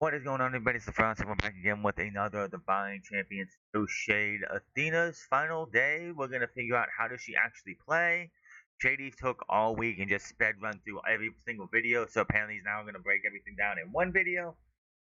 What is going on, everybody? It's the Francis. We're back again with another Divine Champions Snowshade Athena's final day. We're gonna figure out how does she actually play. JD took all week and just sped run through every single video, so apparently he's now gonna break everything down in one video.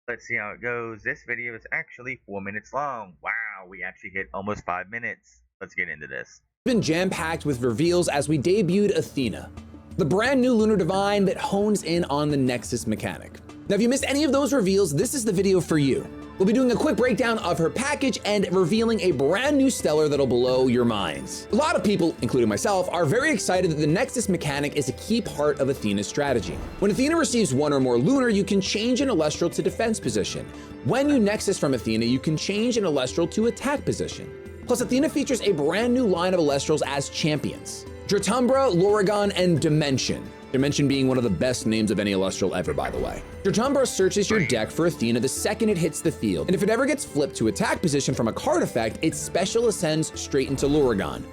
Let's see how it goes. This video is actually 4 minutes long. Wow, we actually hit almost 5 minutes. Let's get into this. Been jam-packed with reveals as we debuted Athena, the brand new lunar divine that hones in on the Nexus mechanic. Now, if you missed any of those reveals, this is the video for you. We'll be doing a quick breakdown of her package and revealing a brand new stellar that'll blow your minds. A lot of people, including myself, are very excited that the Nexus mechanic is a key part of Athena's strategy. When Athena receives one or more lunar, you can change an Celestial to defense position. When you Nexus from Athena, you can change an Celestial to attack position. Plus, Athena features a brand new line of Celestials as champions: Dratumbra, Lorigon, and Dimension. Dimension being one of the best names of any Celestial ever, by the way. Dratumbra searches your deck for Athena the second it hits the field, and if it ever gets flipped to attack position from a card effect, its special ascends straight into Lorigon.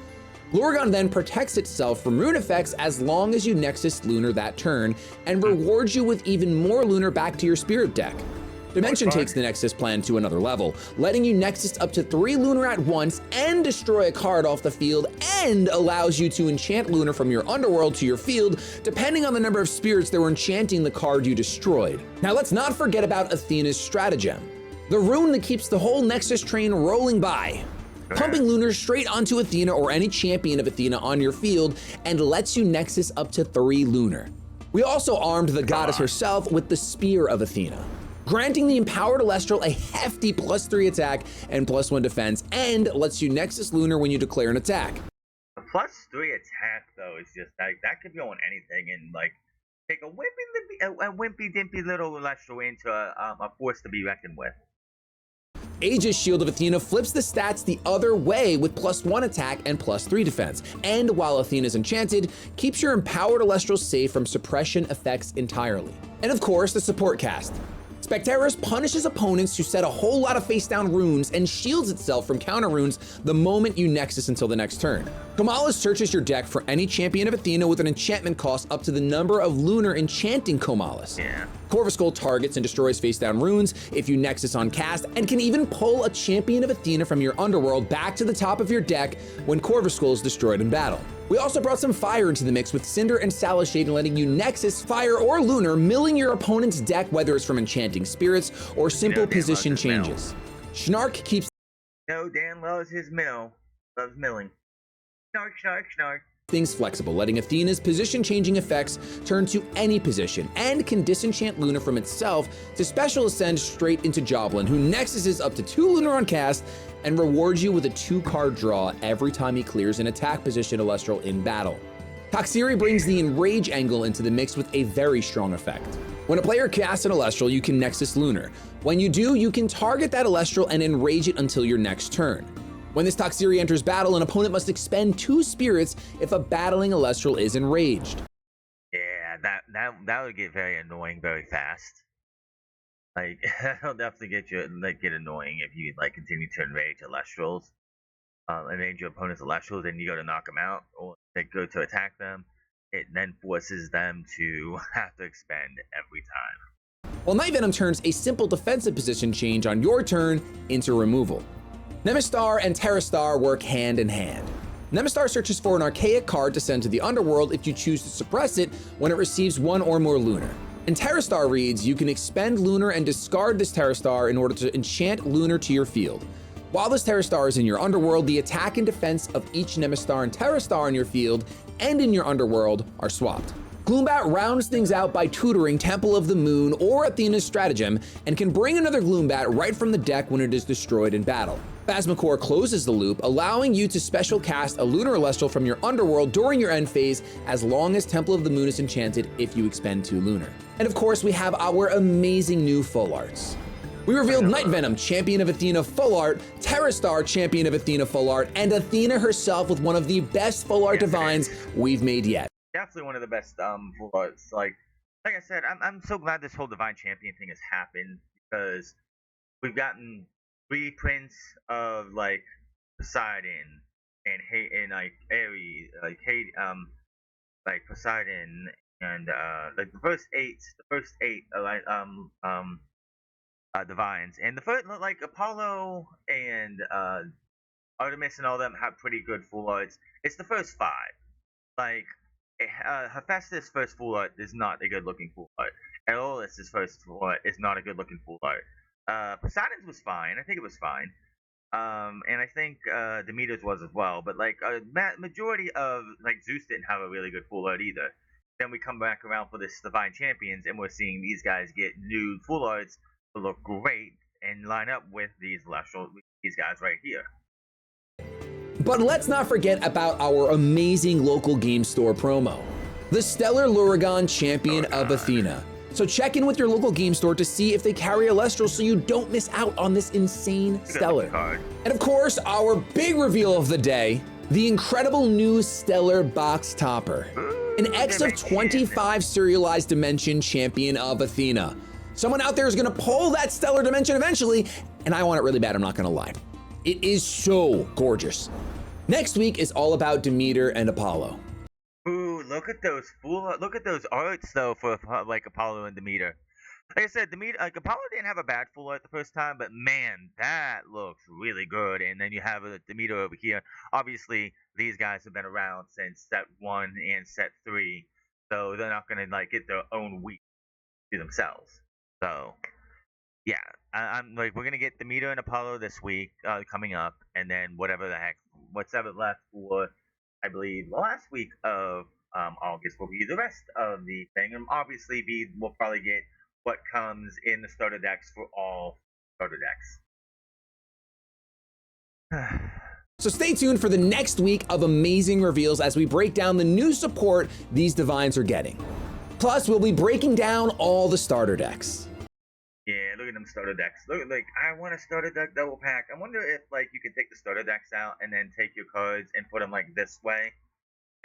Lorigon then protects itself from rune effects as long as you Nexus Lunar that turn, and rewards you with even more Lunar back to your Spirit deck. Dimension takes the Nexus plan to another level, letting you Nexus up to 3 Lunar at once and destroy a card off the field, and allows you to enchant Lunar from your underworld to your field, depending on the number of spirits that were enchanting the card you destroyed. Now let's not forget about Athena's stratagem, the rune that keeps the whole Nexus train rolling by, pumping Lunar straight onto Athena or any champion of Athena on your field, and lets you Nexus up to 3 Lunar. We also armed the goddess herself with the Spear of Athena, granting the empowered Celestial a hefty +3 attack and +1 defense, and lets you Nexus Lunar when you declare an attack. A +3 attack, though, is just like that could be on anything and like take a wimpy dimpy little Celestial into a force to be reckoned with. Aegis Shield of Athena flips the stats the other way with +1 attack and +3 defense, and while Athena's enchanted, keeps your empowered Celestial safe from suppression effects entirely. And of course, the support cast. Specteris punishes opponents who set a whole lot of face-down runes and shields itself from counter runes the moment you Nexus until the next turn. Comalis searches your deck for any champion of Athena with an enchantment cost up to the number of Lunar enchanting Comalis. Corvuscle targets and destroys face-down runes if you Nexus on cast, and can even pull a champion of Athena from your underworld back to the top of your deck when Corvuscle is destroyed in battle. We also brought some fire into the mix with Cinder and Salashade, letting you Nexus fire or Lunar, milling your opponent's deck, whether it's from enchanting spirits or simple position changes. Snark keeps Dan loves his mill. Loves milling. Snark, snark, snark. Things flexible, letting Athena's position-changing effects turn to any position, and can disenchant Lunar from itself to special ascend straight into Joblin, who Nexuses up to 2 Lunar on cast and rewards you with a 2-card draw every time he clears an attack position Celestial in battle. Toxiri brings the Enrage angle into the mix with a very strong effect. When a player casts an Celestial, you can Nexus Lunar. When you do, you can target that Celestial and enrage it until your next turn. When this Toxiri enters battle, an opponent must expend 2 spirits if a battling Celestial is enraged. Yeah, that would get very annoying very fast. Like that'll definitely get annoying if you like continue to enrage Celestials, enrage your opponent's Celestials, and you go to knock them out or they go to attack them. It then forces them to have to expend every time. While Night Venom turns a simple defensive position change on your turn into removal. Nemastar and Terrastar work hand in hand. Nemastar searches for an archaic card to send to the underworld if you choose to suppress it when it receives 1 or more Lunar. And Terrastar reads, you can expend Lunar and discard this Terrastar in order to enchant Lunar to your field. While this Terrastar is in your underworld, the attack and defense of each Nemastar and Terrastar in your field and in your underworld are swapped. Gloombat rounds things out by tutoring Temple of the Moon or Athena's stratagem, and can bring another Gloombat right from the deck when it is destroyed in battle. Phasmacore closes the loop, allowing you to special cast a Lunar Celestial from your underworld during your end phase as long as Temple of the Moon is enchanted if you expend 2 Lunar. And of course, we have our amazing new full arts. We revealed Night Venom, Champion of Athena full art, Terrastar, Champion of Athena full art, and Athena herself with one of the best full art divines we've made yet. Definitely one of the best full arts. Like I said, I'm so glad this whole Divine Champion thing has happened, because we've gotten reprints of like Poseidon and like Ares, like Poseidon and like the first eight divines. And the first, like Apollo and Artemis and all them have pretty good full arts. It's the first five. Like Hephaestus' first full art is not a good looking full art. Aeolus' first full art is not a good looking full art. Poseidon's was fine. I think it was fine. And I think Demeter's was as well. But like majority of like Zeus didn't have a really good full art either. Then we come back around for this Divine Champions, and we're seeing these guys get new full arts to look great and line up with these guys right here. But let's not forget about our amazing local game store promo, the Stellar Luragon Champion of Athena. So check in with your local game store to see if they carry Alestral so you don't miss out on this insane Stellar. And of course, our big reveal of the day, the incredible new Stellar Box Topper, an X of 25 serialized dimension Champion of Athena. Someone out there is gonna pull that Stellar Dimension eventually, and I want it really bad, I'm not gonna lie. It is so gorgeous. Next week is all about Demeter and Apollo. Ooh, look at those arts though for like Apollo and Demeter. Like I said, Apollo didn't have a bad full art the first time, but man, that looks really good. And then you have Demeter over here. Obviously, these guys have been around since set 1 and set 3, so they're not gonna like get their own week to themselves. So yeah, I'm like, we're gonna get Demeter and Apollo this week coming up, and then what's ever left for, I believe, the last week of August will be the rest of the thing, and obviously we'll probably get what comes in the starter decks for all starter decks. So stay tuned for the next week of amazing reveals as we break down the new support these divines are getting. Plus, we'll be breaking down all the starter decks. Yeah, look at them starter decks. Look, like, I want a starter deck double pack. I wonder if, like, you can take the starter decks out and then take your cards and put them, like, this way.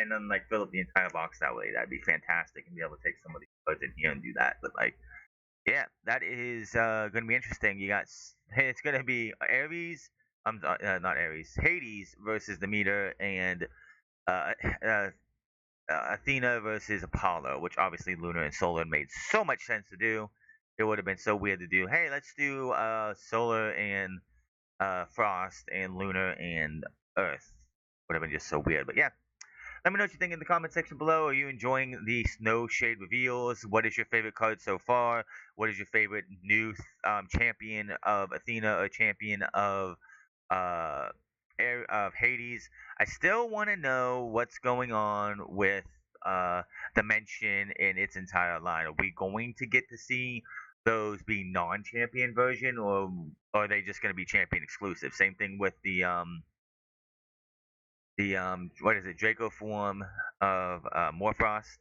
And then, like, fill up the entire box that way. That'd be fantastic. And be able to take some of these cards in here and do that. But, like, yeah, that is going to be interesting. It's going to be Hades versus Demeter, and Athena versus Apollo, which obviously Lunar and Solar made so much sense to do. It would have been so weird to do, hey, let's do Solar and Frost and Lunar and Earth. Would have been just so weird. But yeah, let me know what you think in the comment section below. Are you enjoying the Snowshade reveals? What is your favorite card so far? What is your favorite new champion of Athena or champion of Hades? I still want to know what's going on with Dimension in its entire line. Are we going to get to see those be non-champion version, or are they just going to be champion exclusive? Same thing with the what is it, Draco form of Morfrost.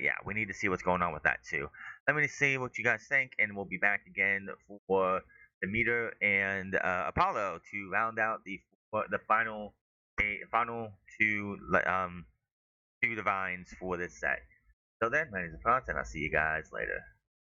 Yeah, we need to see what's going on with that too. Let me see what you guys think, and we'll be back again for Demeter and Apollo to round out the final two divines for this set. So then, my name is Franz, and I'll see you guys later.